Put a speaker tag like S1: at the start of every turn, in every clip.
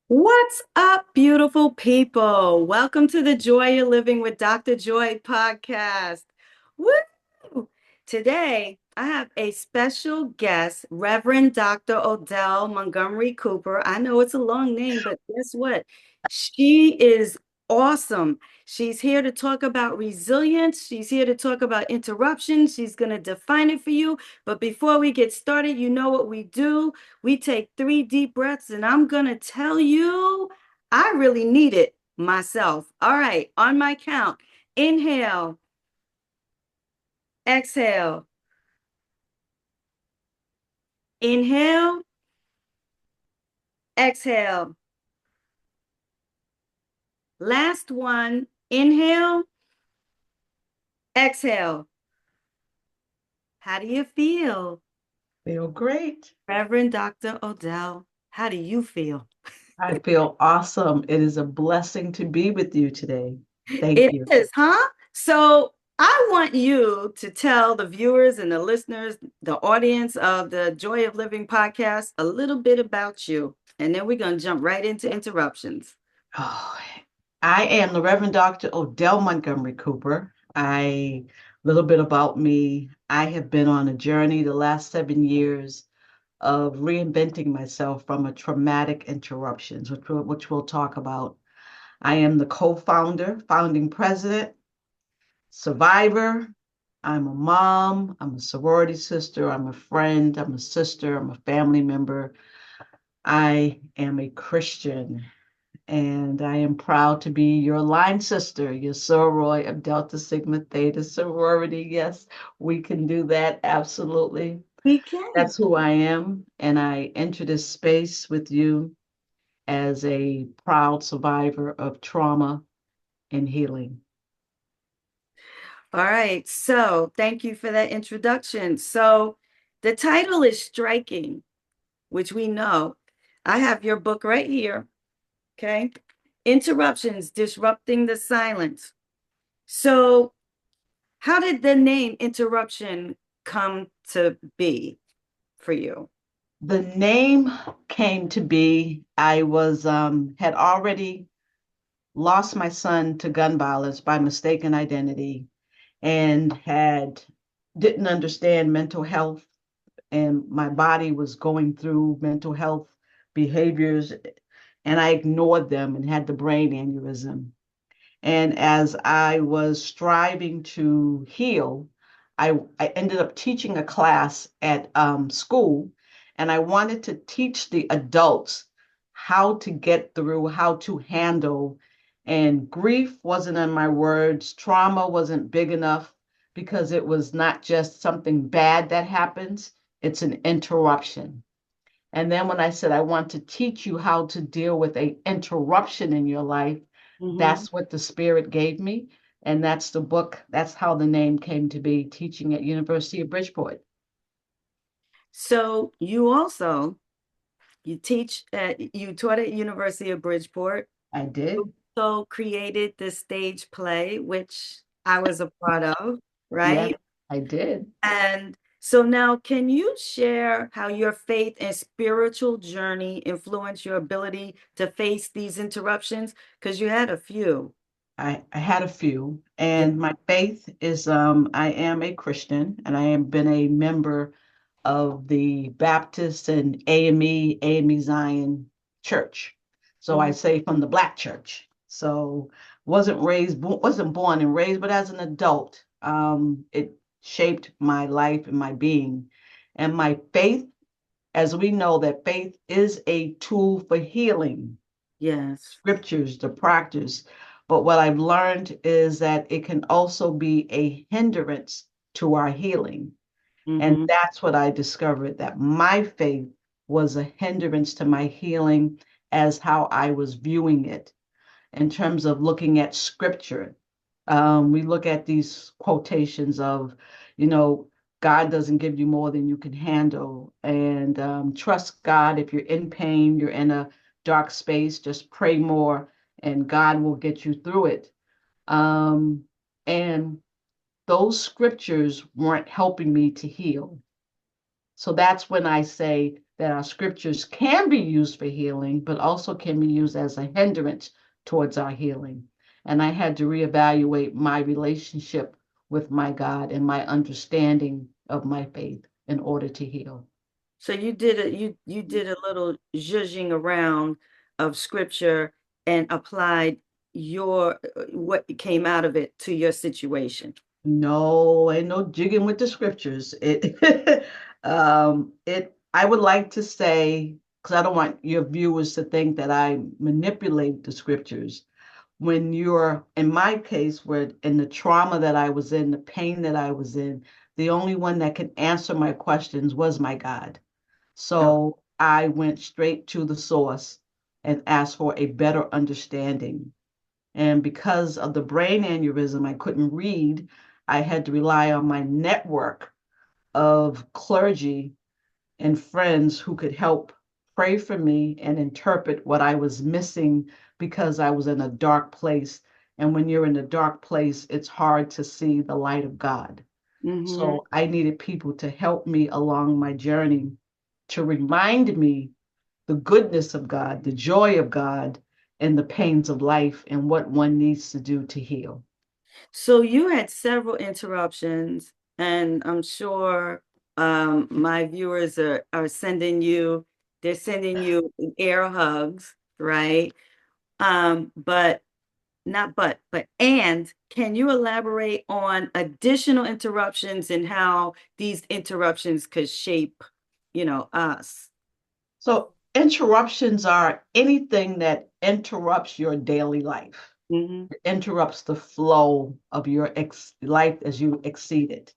S1: What's up, beautiful people? Welcome to the Joy You're Living with Dr. Joy podcast. Woo! Today, I have a special guest, Reverend Dr. Odell Montgomery Cooper. I know it's a long name, but guess what? She is awesome. She's here to talk about resilience. She's here to talk about interruptions. She's going to define it for you. But before we get started, you know what we do. We take 3 deep breaths, and I'm going to tell you, I really need it myself. All right, on my count, inhale, exhale, inhale, exhale. Last one, inhale, exhale. How do you feel?
S2: Feel great.
S1: Reverend Dr. Odell, how do you feel?
S2: I feel awesome. It is a blessing to be with you today. Thank
S1: It
S2: you.
S1: is, huh? So I want you to tell the viewers and the listeners, the audience of the Joy of Living podcast, a little bit about you. And then we're going to jump right into interruptions.
S2: Oh, I am the Reverend Dr. Odell Montgomery Cooper. A little bit about me. I have been on a journey the last 7 years of reinventing myself from a traumatic interruptions, which we'll talk about. I am the co-founder, founding president, survivor. I'm a mom. I'm a sorority sister. I'm a friend. I'm a sister. I'm a family member. I am a Christian, and I am proud to be your line sister, your sorority of Delta Sigma Theta sorority. Yes, we can do that. Absolutely.
S1: We can.
S2: That's who I am. And I enter this space with you as a proud survivor of trauma and healing.
S1: All right. So thank you for that introduction. So the title is striking, which we know. I have your book right here. Okay. Interruptions, disrupting the silence. So how did the name interruption come to be for you?
S2: The name came to be, I was had already lost my son to gun violence by mistaken identity and had didn't understand mental health, and my body was going through mental health behaviors, and I ignored them and had the brain aneurysm. And as I was striving to heal, I ended up teaching a class at school, and I wanted to teach the adults how to get through, how to handle. And grief wasn't in my words, trauma wasn't big enough because it was not just something bad that happens, it's an interruption. And then when I said, I want to teach you how to deal with a interruption in your life,
S1: Mhm.
S2: that's what the Spirit gave me. And that's the book. That's how the name came to be, teaching at University of Bridgeport.
S1: So you taught at University of Bridgeport.
S2: I
S1: You
S2: did.
S1: also created the stage play, which I was a part of,
S2: Yes,
S1: right?
S2: I did.
S1: And so now, can you share how your faith and spiritual journey influenced your ability to face these interruptions? Because you had a few.
S2: I had a few.
S1: Yeah.
S2: And my faith is I am a Christian, and I have been a member of the Baptist and AME Zion Church. So I
S1: Mhm.
S2: say from the Black church. So wasn't born and raised, but as an adult, it shaped my life and my being. And my faith, as we know that faith is a tool for healing,
S1: Yes.
S2: scriptures, the practice. But what I've learned is that it can also be a hindrance to our healing. And
S1: Hmm.
S2: that's what I discovered, that my faith was a hindrance to my healing as how I was viewing it in terms of looking at scripture. We look at these quotations of, you know, God doesn't give you more than you can handle. And trust God. If you're in pain, you're in a dark space, just pray more and God will get you through it. Um, and those scriptures weren't helping me to heal. So that's when I say that our scriptures can be used for healing, but also can be used as a hindrance towards our healing. And I had to reevaluate my relationship with my God and my understanding of my faith in order to heal.
S1: So you did a little zhuzhing around of scripture and applied your what came out of it to your situation.
S2: No, ain't no jigging with the scriptures. I would like to say, because I don't want your viewers to think that I manipulate the scriptures. When you're, in my case, where in the trauma that I was in, the pain that I was in, the only one that could answer my questions was my God.
S1: No.
S2: So I went straight to the source and asked for a better understanding. And because of the brain aneurysm, I couldn't read. I had to rely on my network of clergy and friends who could help pray for me and interpret what I was missing because I was in a dark place. And when you're in a dark place, it's hard to see the light of God.
S1: Hmm.
S2: So I needed people to help me along my journey to remind me the goodness of God, the joy of God, and the pains of life and what one needs to do to heal.
S1: So you had several interruptions, and I'm sure my viewers are sending you, they're sending you air hugs, right? But not but and can you elaborate on additional interruptions and how these interruptions could shape, us?
S2: So, interruptions are anything that interrupts your daily life,
S1: Hmm.
S2: it interrupts the flow of your life as you exceed it.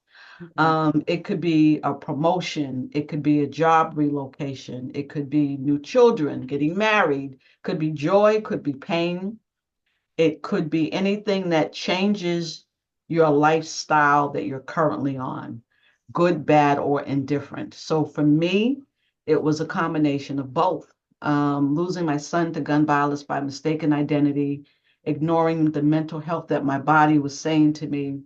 S1: Okay.
S2: It could be a promotion, it could be a job relocation, it could be new children, getting married, could be joy, could be pain. It could be anything that changes your lifestyle that you're currently on, good, bad, or indifferent. So for me, it was a combination of both. Losing my son to gun violence by mistaken identity, ignoring the mental health that my body was saying to me,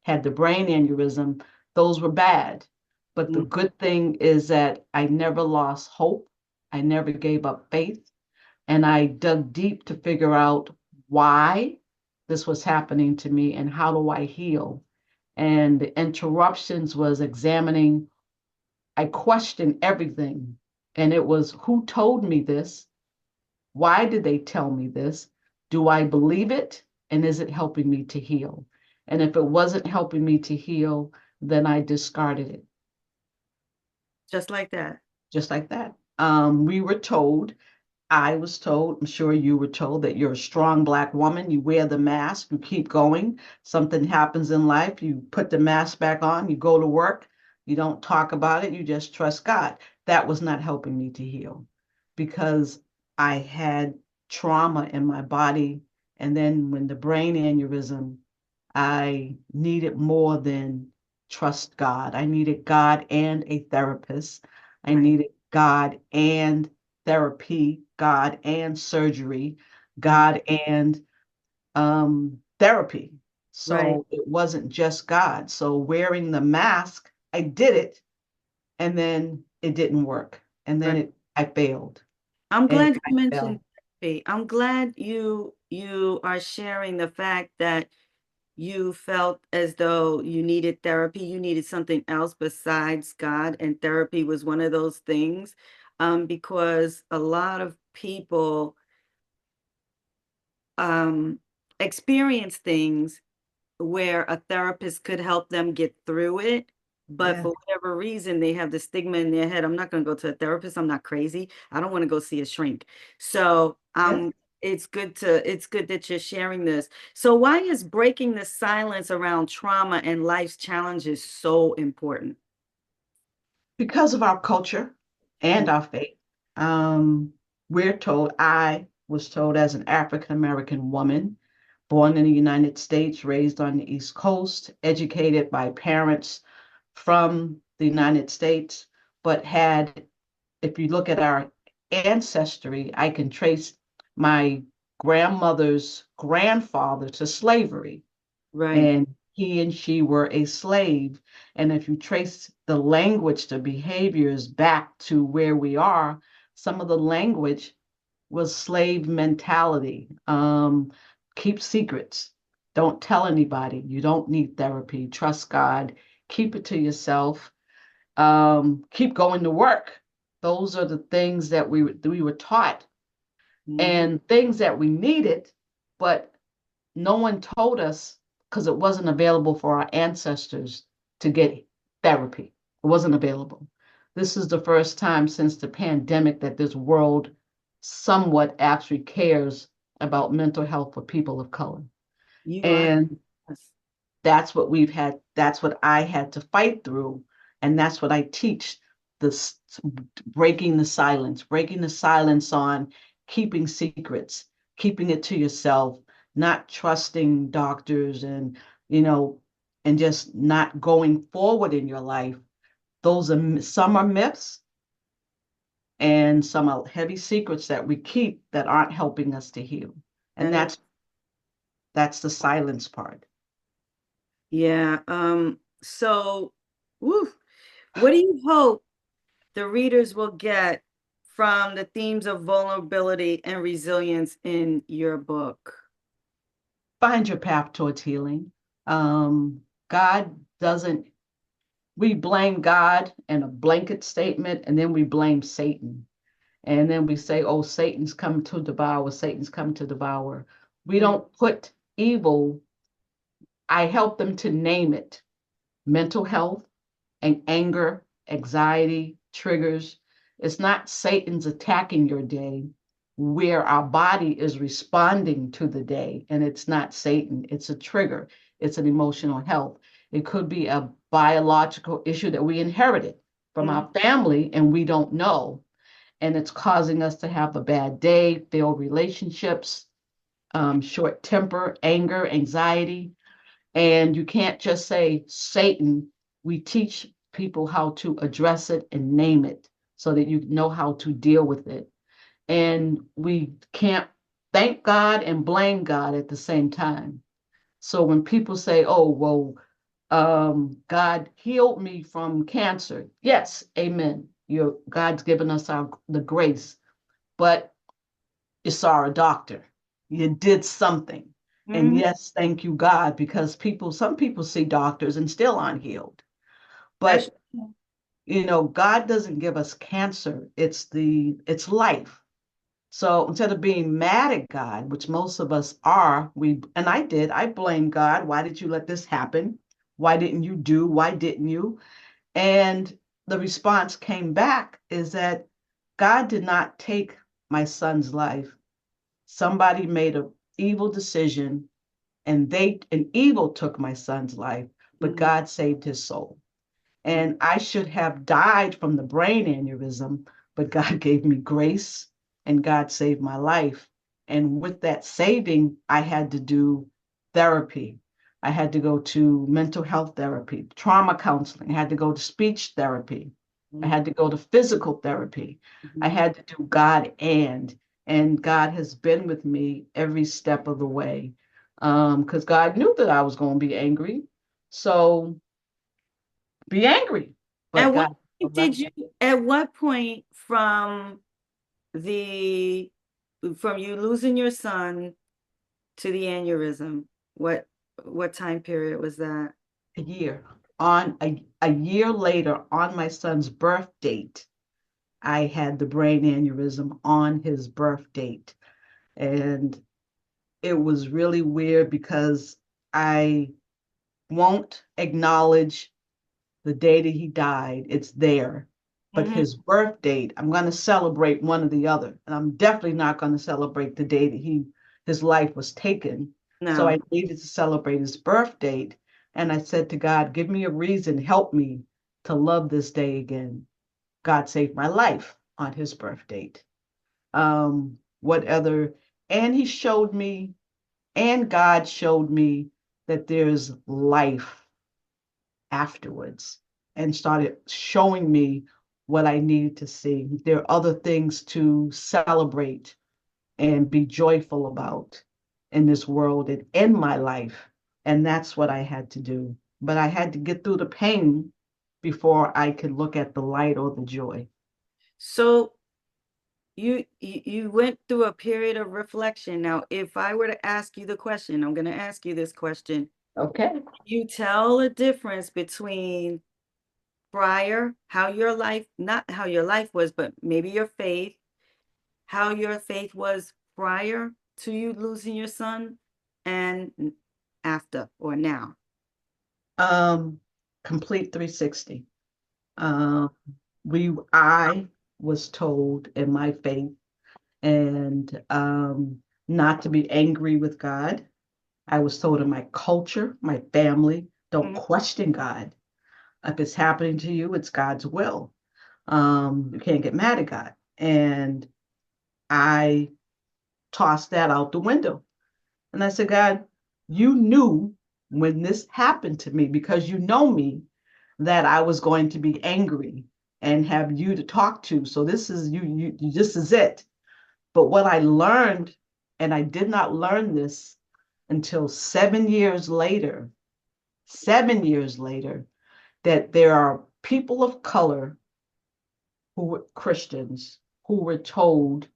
S2: had the brain aneurysm, those were bad. But the
S1: Mm.
S2: good thing is that I never lost hope. I never gave up faith. And I dug deep to figure out why this was happening to me and how do I heal. And the interruptions was examining, I questioned everything. And it was who told me this? Why did they tell me this? Do I believe it? And is it helping me to heal? And if it wasn't helping me to heal, then I discarded it
S1: Just like that.
S2: just like that. We were told I was told, I'm sure you were told, that you're a strong Black woman. You wear the mask, you keep going. Something happens in life, you put the mask back on, you go to work, you don't talk about it, you just trust God. That was not helping me to heal because I had trauma in my body. And then when the brain aneurysm, I needed more than trust God. I needed God and a therapist. I
S1: Right.
S2: needed God and therapy, God and surgery,
S1: Mm.
S2: God and therapy.
S1: Right.
S2: So it wasn't just God. So wearing the mask, I did it, and then it didn't work, and then
S1: Right.
S2: I failed,
S1: I'm
S2: and
S1: glad
S2: I
S1: you mentioned
S2: fell.
S1: therapy. I'm glad you are sharing the fact that you felt as though you needed therapy, you needed something else besides God, and therapy was one of those things. Because a lot of people um, experience things where a therapist could help them get through it. But
S2: Yeah,
S1: for whatever reason, they have the stigma in their head. I'm not going to go to a therapist. I'm not crazy. I don't want to go see a shrink. So
S2: yeah.
S1: it's good that you're sharing this. So why is breaking the silence around trauma and life's challenges so important?
S2: Because of our culture and our faith. We're told, I was told as an African American woman, born in the United States, raised on the East Coast, educated by parents from the United States, but had, if you look at our ancestry, I can trace my grandmother's grandfather to slavery.
S1: Right.
S2: And he and she were a slave. And if you trace the language, the behaviors back to where we are, some of the language was slave mentality. Keep secrets. Don't tell anybody. You don't need therapy. Trust God. Keep it to yourself. Keep going to work. Those are the things that we were taught
S1: Mhm.
S2: and things that we needed, but no one told us because it wasn't available for our ancestors to get therapy. It wasn't available. This is the first time since the pandemic that this world somewhat actually cares about mental health for people of color.
S1: You are.
S2: And
S1: Yes.
S2: that's what I had to fight through. And that's what I teach this breaking the silence on keeping secrets, keeping it to yourself, not trusting doctors you know, and just not going forward in your life. Those are some are myths and some are heavy secrets that we keep that aren't helping us to heal. And
S1: That is,
S2: that's the silence part.
S1: yeah. So, woo, what do you hope the readers will get from the themes of vulnerability and resilience in your book?
S2: Find your path towards healing. God doesn't, we blame God in a blanket statement, and then we blame Satan. And then we say, oh, Satan's come to devour, Satan's come to devour. We
S1: Mm,
S2: don't put evil, I help them to name it mental health and anger, anxiety, triggers. It's not Satan's attacking your day where our body is responding to the day. And it's not Satan, it's a trigger, it's an emotional health. It could be a biological issue that we inherited from
S1: mm,
S2: our family and we don't know. And it's causing us to have a bad day, failed relationships, short temper, anger, anxiety. And you can't just say Satan. We teach people how to address it and name it so that you know how to deal with it. And we can't thank God and blame God at the same time. So when people say, oh, well, God healed me from cancer. Yes, amen. God's given us the grace, but you saw a doctor. You did something. And
S1: mhm.
S2: yes, thank you, God, because some people see doctors and still aren't healed.
S1: That's
S2: But God doesn't give us cancer. It's life. So instead of being mad at God, which most of us are, I blame God. Why did you let this happen? Why didn't you do? Why didn't you? And the response came back is that God did not take my son's life. Somebody made an evil decision and an evil took my son's life, but
S1: mhm,
S2: God saved his soul.
S1: mhm,
S2: And I should have died from the brain aneurysm, but God gave me grace and God saved my life. And with that saving, I had to do therapy. I had to go to mental health therapy, trauma counseling. I had to go to speech therapy. I
S1: mhm,
S2: had to go to physical therapy. I
S1: mhm.
S2: had to do and God has been with me every step of the way. Because God knew that I was going to be angry. So be angry. But
S1: At what
S2: God
S1: point did you, at what point the, from you losing your son to the aneurysm, what, what time period was that?
S2: a year a year later on my son's birth date, I had the brain aneurysm on his birth date. And it was really weird because I won't acknowledge the day that he died. It's there. But
S1: Hmm.
S2: his birth date, I'm going to celebrate one or the other. And I'm definitely not going to celebrate the day that his life was taken. So
S1: No.
S2: I needed to celebrate his birth date. And I said to God, give me a reason, help me to love this day again. God saved my life on his birth date. What other, and he showed me, and God showed me that there's life afterwards and started showing me what I needed to see. There are other things to celebrate and be joyful about in this world and in my life. And that's what I had to do. But I had to get through the pain before I could look at the light or the joy.
S1: So you went through a period of reflection. Now, if I were to ask you the question, I'm going to ask you this question.
S2: Okay.
S1: You tell a difference between prior, how your life, not how your life was, but maybe your faith, how your faith was prior to you losing your son and after or now.
S2: Um, Complete 360. Um, I was told in my faith and not to be angry with God. I was told in my culture, my family, don't
S1: Mhm.
S2: question God. If it's happening to you, it's God's will. You can't get mad at God. And I tossed that out the window. And I said, God, you knew when this happened to me because you know me that I was going to be angry and have you to talk to. So this is this is it. But what I learned, and I did not learn this until 7 years later, 7 years later, that there are people of color who were Christians who were told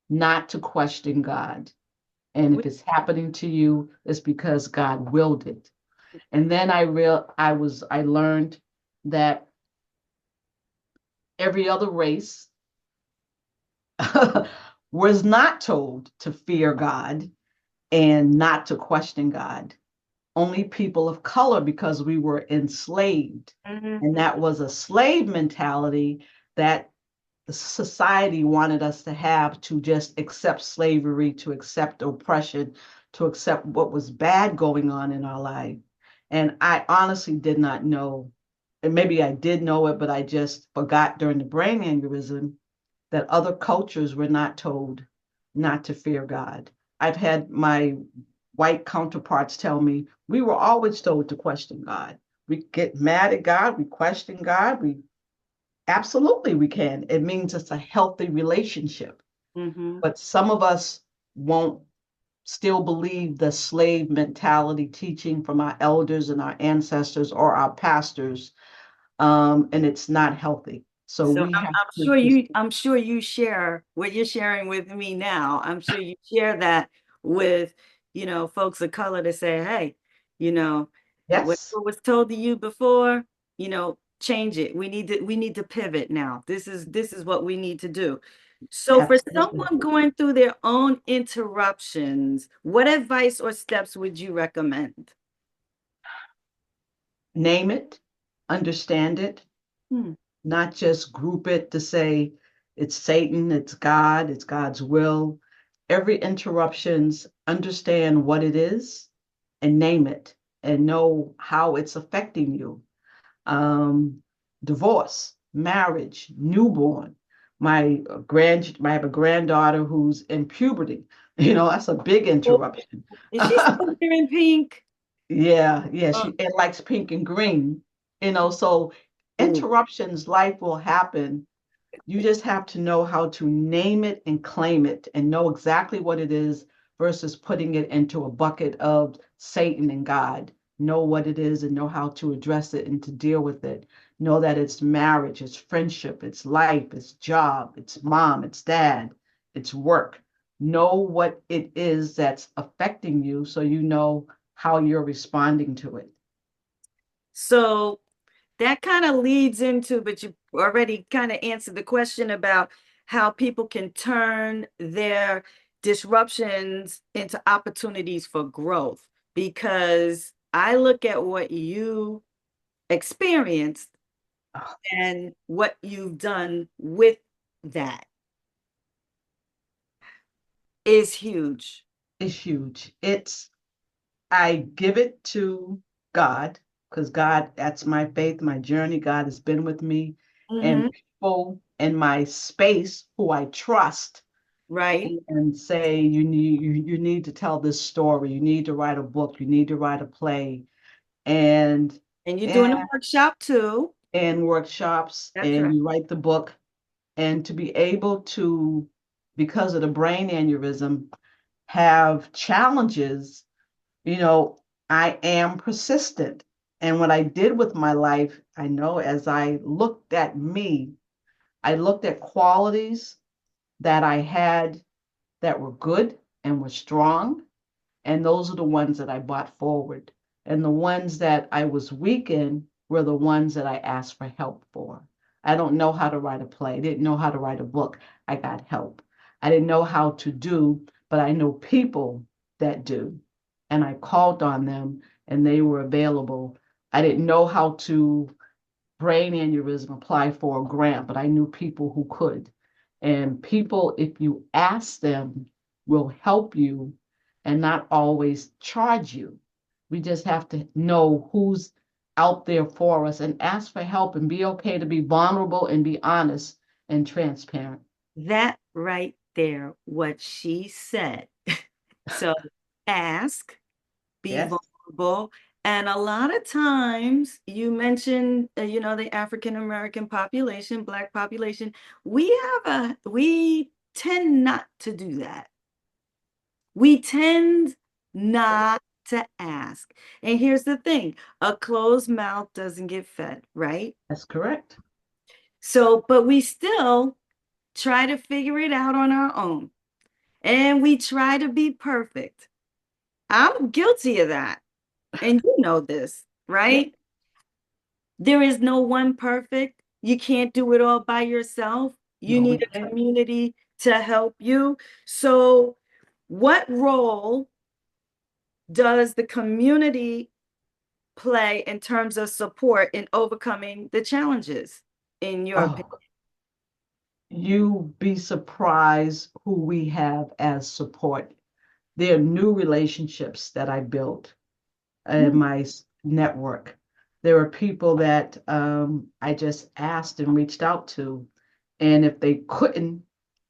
S2: not to question God. And if it's happening to you, it's because God willed it. And then I learned that every other race was not told to fear God and not to question God. Only people of color, because we were enslaved. And
S1: Mhm.
S2: that was a slave mentality that society wanted us to have, to just accept slavery, to accept oppression, to accept what was bad going on in our life. And I honestly did not know, and maybe I did know it, but I just forgot during the brain aneurysm that other cultures were not told not to fear God. I've had my white counterparts tell me we were always told to question God. We get mad at God, we question God, we absolutely we can. It means it's a healthy relationship.
S1: Mhm.
S2: But some of us won't still believe the slave mentality teaching from our elders and our ancestors or our pastors, and it's not healthy. So
S1: So
S2: we have
S1: I'm
S2: to
S1: sure
S2: just
S1: I'm sure you share what you're sharing with me now. I'm sure you share that with, folks of color to say, hey, you know, what
S2: yes,
S1: was told to you before, change it. We need to pivot now. This is what we need to do. So for
S2: absolutely.
S1: someone going through their own interruptions, what advice or steps would you recommend?
S2: Name it, understand it,
S1: Hmm.
S2: not just group it to say it's Satan, it's God, it's God's will. Every interruptions, understand what it is and name it and know how it's affecting you. Um, Divorce, marriage, newborn. I have a granddaughter who's in puberty. That's a big
S1: Oh,
S2: interruption.
S1: is she still wearing pink?
S2: Yeah,
S1: Uh,
S2: she it likes pink and green. So
S1: ooh.
S2: interruptions, life will happen. You just have to know how to name it and claim it and know exactly what it is versus putting it into a bucket of Satan and God. Know what it is and know how to address it and to deal with it. Know that it's marriage, it's friendship, it's life, it's job, it's mom, it's dad, it's work. Know what it is that's affecting you so you know how you're responding to it.
S1: So that kind of leads into, but you already kind of answered the question about how people can turn their disruptions into opportunities for growth. Because I look at what you experienced
S2: Oh,
S1: and what you've done with that is huge.
S2: it's huge. I give it to God because God, that's my faith, my journey. God has been with me and
S1: Hmm.
S2: people in my space who I trust
S1: Right.
S2: and say, you need to tell this story. You need to write a book. You need to write a play and,
S1: And you're doing a
S2: and,
S1: workshop too.
S2: and workshops
S1: That's
S2: and
S1: right.
S2: you write the book and to be able to, because of the brain aneurysm, have challenges. You know, I am persistent. And what I did with my life, I know as I looked at me, I looked at qualities that I had that were good and were strong. And those are the ones that I brought forward. And the ones that I was weak in were the ones that I asked for help for. I don't know how to write a play. I didn't know how to write a book. I got help. I didn't know how to do, but I know people that do. And I called on them and they were available. I didn't know how to brain aneurysm apply for a grant, but I knew people who could. And people, if you ask them, will help you and not always charge you. We just have to know who's out there for us and ask for help and be okay to be vulnerable and be honest and transparent.
S1: That right there, what she said. So ask, be
S2: Yes,
S1: vulnerable. And a lot of times you mentioned, the African American population, Black population, we tend not to do that. We tend not to ask. And here's the thing, a closed mouth doesn't get fed, right?
S2: that's correct.
S1: So, but we still try to figure it out on our own. And we try to be perfect. I'm guilty of that. And you know this,
S2: Yep.
S1: right? There is no one perfect. You can't do it all by yourself. You
S2: No, we
S1: need a
S2: can't.
S1: community to help you. So, what role does the community play in terms of support in overcoming the challenges, in your opinion?
S2: Oh, you be surprised who we have as support. There are new relationships that I built in
S1: Mm,
S2: my network. There are people that I just asked and reached out to, and if they couldn't,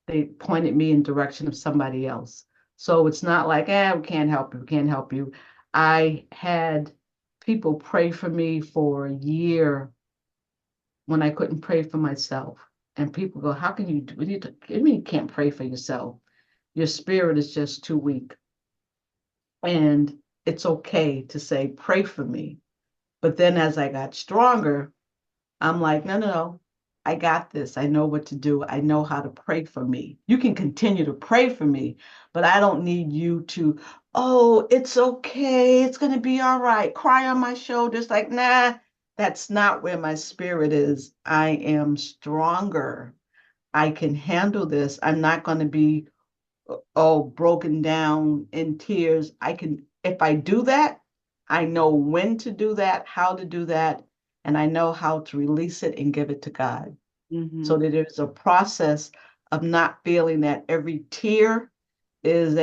S2: they pointed me in direction of somebody else. So it's not like, we can't help you, we can't help you. I had people pray for me for a year when I couldn't pray for myself. And people go, how can you do it? You mean you can't pray for yourself? Your spirit is just too weak. And it's okay to say, pray for me. But then as I got stronger, I'm like, no, no, no. I got this. I know what to do. I know how to pray for me. You can continue to pray for me, but I don't need you to, oh, it's okay. It's going to be all right. Cry on my shoulders. Like, nah, that's not where my spirit is. I am stronger. I can handle this. I'm not going to be broken down in tears. I can, if I do that, I know when to do that, how to do that, and I know how to release it and give it to God. So
S1: mhm,
S2: that there's a process of not feeling that every tear is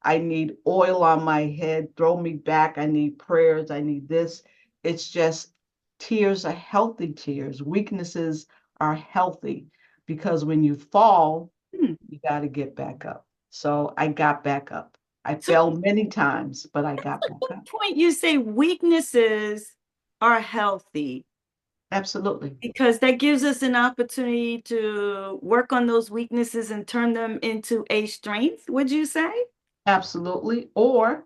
S2: I need oil on my head, throw me back, I need prayers, I need this. It's just tears are healthy tears. Weaknesses are healthy because when you fall,
S1: hmm.
S2: you got to get back up. So I got back up. I
S1: So,
S2: fell many times, but I got
S1: at
S2: back
S1: what
S2: up.
S1: point you say weaknesses are healthy?
S2: Absolutely.
S1: Because that gives us an opportunity to work on those weaknesses and turn them into a strength, would you say?
S2: Absolutely. Or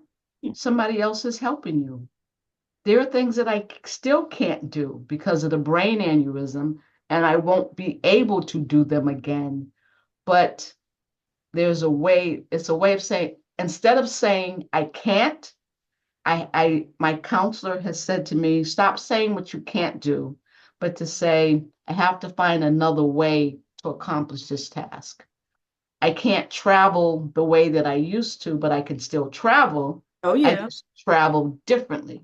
S2: somebody else is helping you. There are things that I still can't do because of the brain aneurysm, and I won't be able to do them again. But there's a way, it's a way of saying, instead of saying I can't, my counselor has said to me, stop saying what you can't do, but to say, I have to find another way to accomplish this task. I can't travel the way that I used to, but I can still travel.
S1: Oh,
S2: I
S1: yeah.
S2: just travel differently.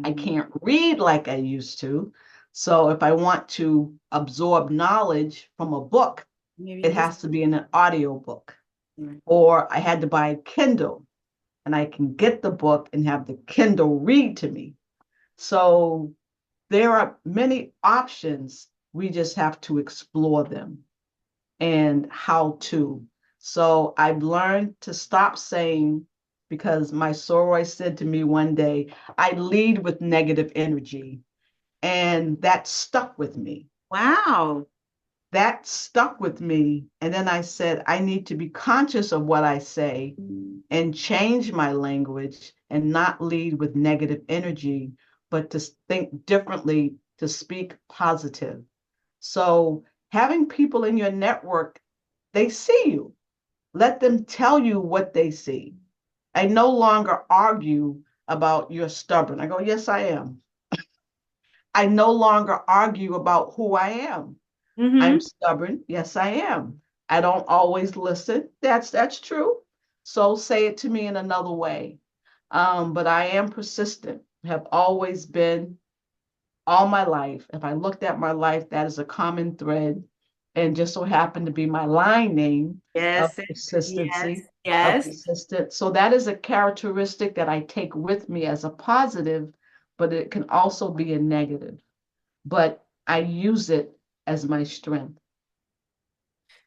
S2: I
S1: Mhm.
S2: can't read like I used to. So if I want to absorb knowledge from a book,
S1: Maybe
S2: it
S1: listen.
S2: has to be in an audio book.
S1: Right.
S2: Or I had to buy a Kindle and I can get the book and have the Kindle read to me. So there are many options. We just have to explore them and how to. So I've learned to stop saying, because my soror said to me one day, I lead with negative energy. And that stuck with me.
S1: Wow.
S2: That stuck with me. And then I said, I need to be conscious of what I say and change my language and not lead with negative energy, but to think differently, to speak positive. So having people in your network, they see you. Let them tell you what they see. I no longer argue about you're stubborn. I go, yes, I am. I no longer argue about who I am. I'm
S1: Mm-hmm.
S2: stubborn. Yes, I am. I don't always listen. That's true. So say it to me in another way. But I am persistent. Have always been all my life. If I looked at my life, that is a common thread, and just so happened to be my line name of
S1: Yes, yes,
S2: persistency, of
S1: yes.
S2: persistent. So that is a characteristic that I take with me as a positive, but it can also be a negative. But I use it as my strength.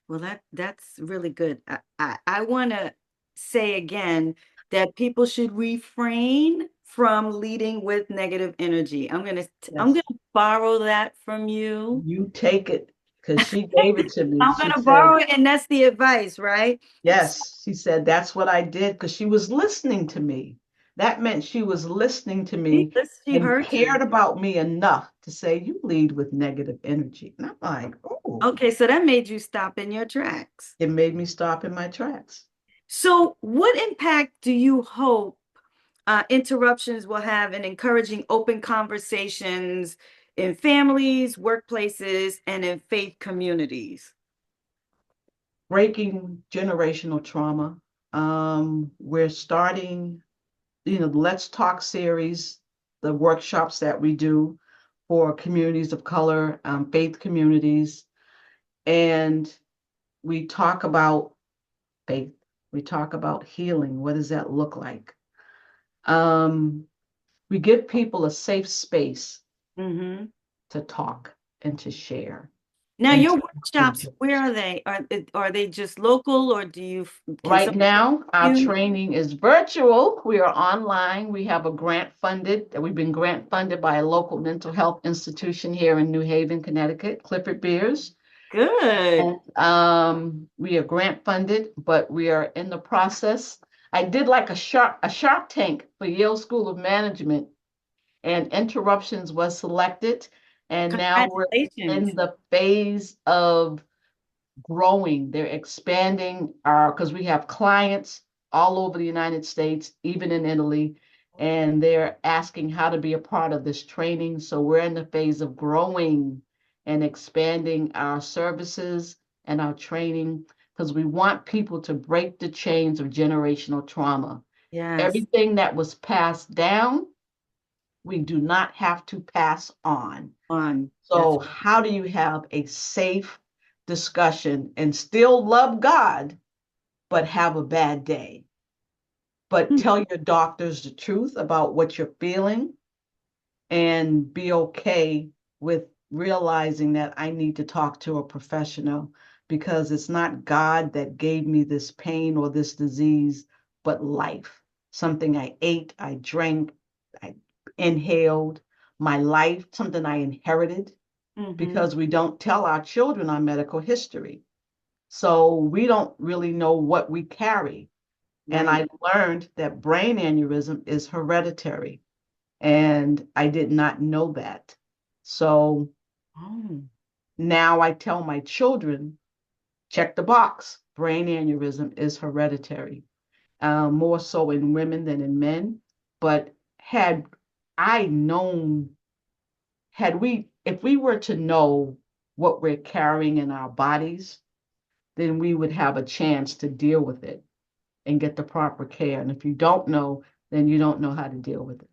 S1: Well, that's really good. I want to say again that people should refrain from leading with negative energy. I'm
S2: Yes.
S1: gonna borrow that from you.
S2: You take it because she gave it to me.
S1: I'm
S2: She
S1: gonna
S2: said,
S1: borrow it, and that's the advice, right?
S2: yes, she said, that's what I did because she was listening to me. That meant she was listening to
S1: See,
S2: me
S1: she
S2: and
S1: heard you.
S2: cared about me enough to say, you lead with negative energy. And I'm like, oh,
S1: Okay, so that made you stop in your tracks.
S2: it made me stop in my tracks.
S1: So, what impact do you hope interruptions will have in encouraging open conversations in families, workplaces, and in faith communities?
S2: Breaking generational trauma. We're starting, the Let's Talk series, the workshops that we do for communities of color, faith communities. And we talk about faith. We talk about healing. What does that look like? Um, we give people a safe space
S1: Hmm.
S2: to talk and to share
S1: Now,
S2: and
S1: your
S2: to
S1: workshops, where
S2: rejoice.
S1: are they? Are they just local, or can
S2: Right
S1: some
S2: now, our
S1: you?
S2: training is virtual. We are online. We have a grant funded, we've been grant funded by a local mental health institution here in New Haven, Connecticut, Clifford Beers.
S1: Good.
S2: And we are grant funded, but we are in the process. I did like a Shark Tank for Yale School of Management, and Interruptions was selected. And now we're in
S1: Congratulations.
S2: the phase of growing. They're expanding our, because we have clients all over the United States, even in Italy, and they're asking how to be a part of this training. So we're in the phase of growing and expanding our services and our training because we want people to break the chains of generational trauma.
S1: Yes.
S2: Everything that was passed down, we do not have to pass on.
S1: Fun. That's
S2: So, how do you have a safe discussion and still love God, but have a bad day? But tell your doctors the truth about what you're feeling and be okay with realizing that I need to talk to a professional because it's not God that gave me this pain or this disease, but life. Something I ate, I drank, I inhaled, my life, something I inherited
S1: mm-hmm.
S2: because we don't tell our children our medical history. So we don't really know what we carry. And
S1: Right.
S2: I learned that brain aneurysm is hereditary. And I did not know that. So
S1: Oh,
S2: now I tell my children, check the box. Brain aneurysm is hereditary, more so in women than in men. But had I known, if we were to know what we're carrying in our bodies, then we would have a chance to deal with it and get the proper care. And if you don't know, then you don't know how to deal with it.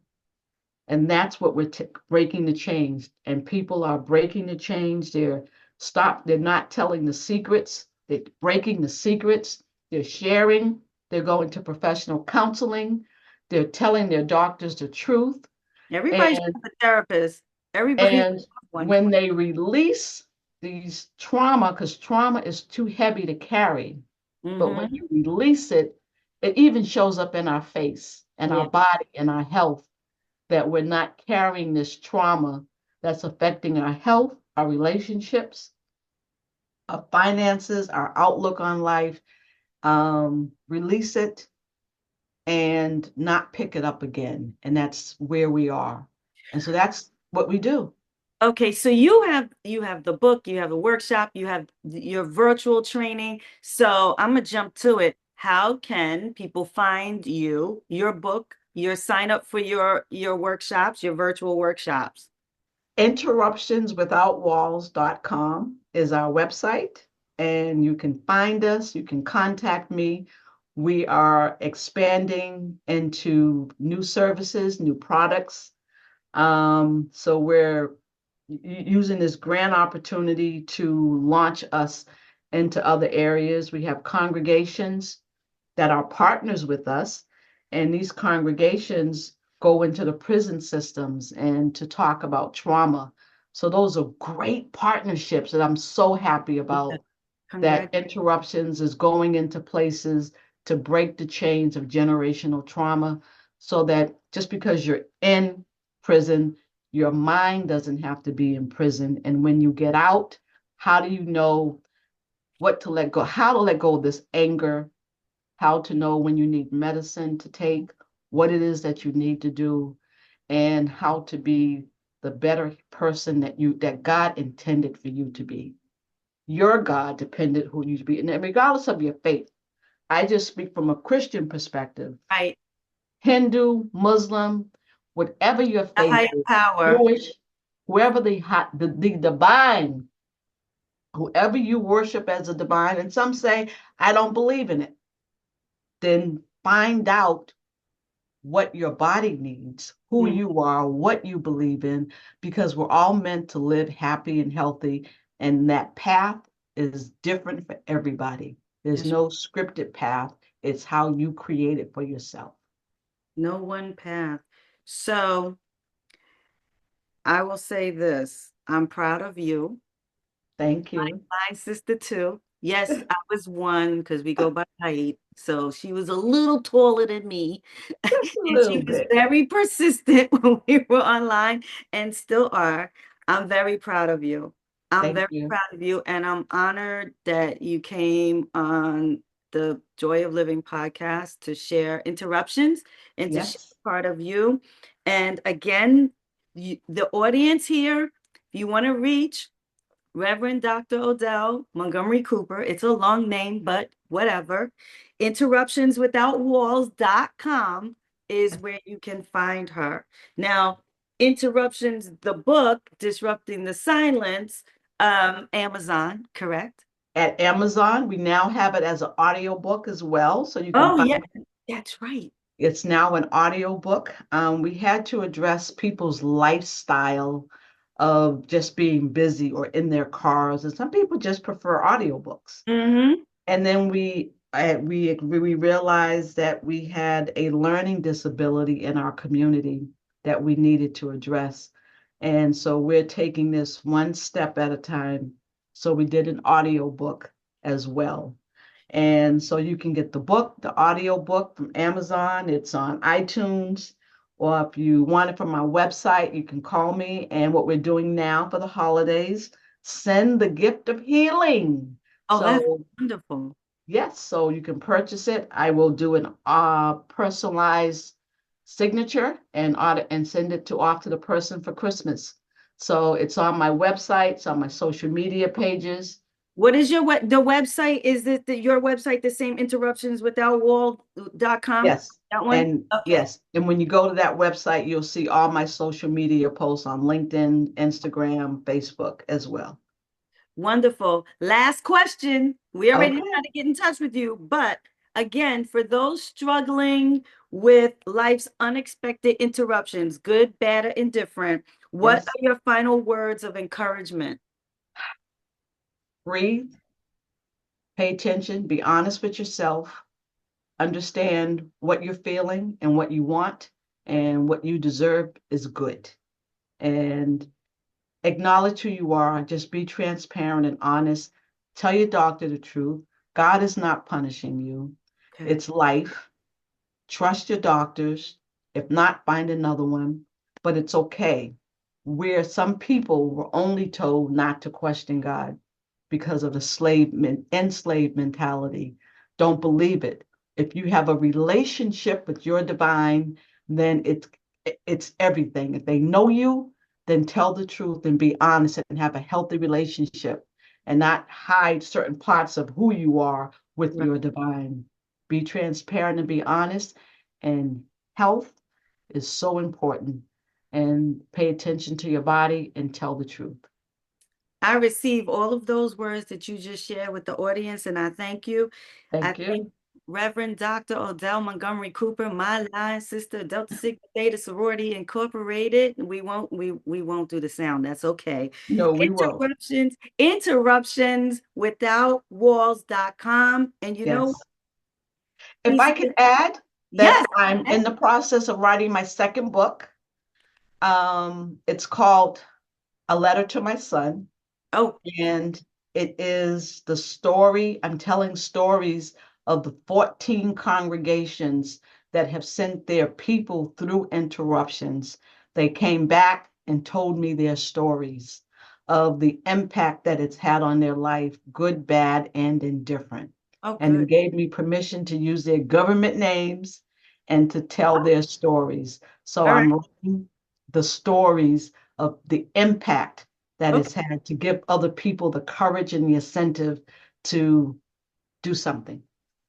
S2: And that's what we're breaking the chains. And people are breaking the chains. They're not telling the secrets. They're breaking the secrets. They're sharing. They're going to professional counseling. They're telling their doctors the truth.
S1: everybody should
S2: And
S1: have a therapist. Everybody should
S2: and
S1: have one.
S2: when they release these trauma, because trauma is too heavy to carry, but when
S1: Mm-hmm.
S2: you release it, it even shows up in our face and our
S1: Yeah.
S2: body and our health that we're not carrying this trauma that's affecting our health, our relationships, our finances, our outlook on life. Release it and not pick it up again. And that's where we are. And so that's what we do.
S1: Okay, so you have the book, you have a workshop, you have your virtual training. So I'm gonna jump to it. How can people find you, your book, your sign up for your workshops, your virtual workshops?
S2: Interruptionswithoutwalls.com is our website, and you can find us, you can contact me. We are expanding into new services, new products. So we're using this grand opportunity to launch us into other areas. We have congregations that are partners with us, and these congregations go into the prison systems and to talk about trauma. So those are great partnerships that I'm so happy
S1: Yeah.
S2: about, that
S1: Congrats.
S2: Interruptions is going into places to break the chains of generational trauma, so that just because you're in prison, your mind doesn't have to be in prison. And when you get out, how do you know what to let go, how to let go of this anger, how to know when you need medicine to take, what it is that you need to do, and how to be the better person that God intended for you to be. Your God depended who you be, and regardless of your faith. I just speak from a Christian perspective.
S1: Right.
S2: Hindu, Muslim, whatever your
S1: The
S2: faith
S1: higher
S2: is,
S1: power.
S2: Jewish, whoever the divine, whoever you worship as a divine, and some say, I don't believe in it, then find out what your body needs, who
S1: Mm,
S2: you are, what you believe in, because we're all meant to live happy and healthy. And that path is different for everybody. There's
S1: that's
S2: no scripted path, it's how you create it for yourself.
S1: no one path. So I will say this. I'm proud of you.
S2: Thank you.
S1: My sister too. Yes, I was one because we go by height. So she was a little taller than me.
S2: Just a
S1: And
S2: little
S1: she was
S2: bit.
S1: very persistent when we were online and still are. I'm very proud of you. I'm
S2: Thank
S1: very
S2: you.
S1: proud of you. And I'm honored that you came on the Joy of Living podcast to share interruptions and to share
S2: Yes.
S1: part of you. And again, the audience here, if you want to reach Reverend Dr. Odell Montgomery Cooper. It's a long name, but whatever. Interruptionswithoutwalls.com is where you can find her. Now, Interruptions, the book, Disrupting the Silence, Amazon, correct?
S2: At Amazon, we now have it as an audiobook as well. So you can
S1: Oh,
S2: find
S1: yeah, that's right.
S2: it's now an audiobook. We had to address people's lifestyle of just being busy or in their cars, and some people just prefer audiobooks.
S1: Mm-hmm.
S2: And then we realized that we had a learning disability in our community that we needed to address. And so we're taking this one step at a time. So we did an audiobook as well. And so you can get the book, the audio book from Amazon. It's on iTunes. Or if you want it from my website, you can call me. And what we're doing now for the holidays, send the gift of healing.
S1: Oh, that's
S2: So
S1: wonderful.
S2: yes, so you can purchase it. I will do an personalized signature and order and send it to off to the person for Christmas. So it's on my website, it's on my social media pages.
S1: What is the website? Is it your website the same interruptionswithoutwall.com?
S2: Yes.
S1: That one?
S2: And
S1: Okay.
S2: yes, and when you go to that website, you'll see all my social media posts on LinkedIn, Instagram, Facebook as well.
S1: Wonderful. Last question. We already know how
S2: Okay.
S1: to get in touch with you, but again, for those struggling with life's unexpected interruptions, good, bad, or indifferent, what
S2: Yes.
S1: are your final words of encouragement?
S2: Breathe, pay attention, be honest with yourself, understand what you're feeling and what you want, and what you deserve is good. And acknowledge who you are. Just be transparent and honest. Tell your doctor the truth. God is not punishing you,
S1: Okay.
S2: it's life. Trust your doctors. If not, find another one. But it's okay. Where some people were only told not to question God because of the enslaved mentality. Don't believe it. If you have a relationship with your divine, then it's everything. If they know you, then tell the truth and be honest and have a healthy relationship and not hide certain parts of who you are with
S1: Right.
S2: your divine. Be transparent and be honest. And health is so important. And pay attention to your body and tell the truth.
S1: I receive all of those words that you just shared with the audience, and I thank you. I
S2: Thank
S1: thank
S2: you.
S1: Reverend Dr. Odell Montgomery Cooper, my line sister, Delta Sigma Theta Sorority Incorporated. We won't do the sound. That's okay.
S2: No, we will.
S1: Interruptions without walls.com. And you know,
S2: Yes. If
S1: please,
S2: I could add that
S1: yes.
S2: I'm in the process of writing my second book. It's called A Letter to My Son,
S1: Oh,
S2: and it is the story. I'm telling stories of the 14 congregations that have sent their people through interruptions. They came back and told me their stories of the impact that it's had on their life, good, bad, and indifferent.
S1: oh,
S2: And
S1: good.
S2: it gave me permission to use their government names and to tell their stories. So
S1: All right.
S2: I'm writing the stories of the impact that
S1: Okay.
S2: it's had to give other people the courage and the incentive to do something.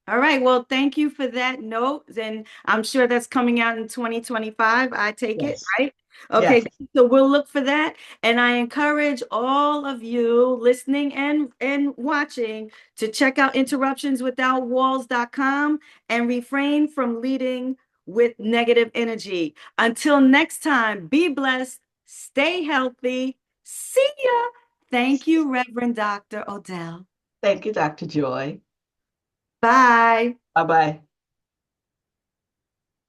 S1: All right. Well, thank you for that note. And I'm sure that's coming out in 2025. I take it,
S2: Yes.
S1: right? Okay.
S2: Yes.
S1: So we'll look for that. And I encourage all of you listening and watching to check out interruptionswithoutwalls.com and refrain from leading with negative energy. Until next time, be blessed, stay healthy. See ya. Thank you, Reverend Dr. Odell.
S2: Thank you, Dr. Joy.
S1: Bye.
S2: Bye bye.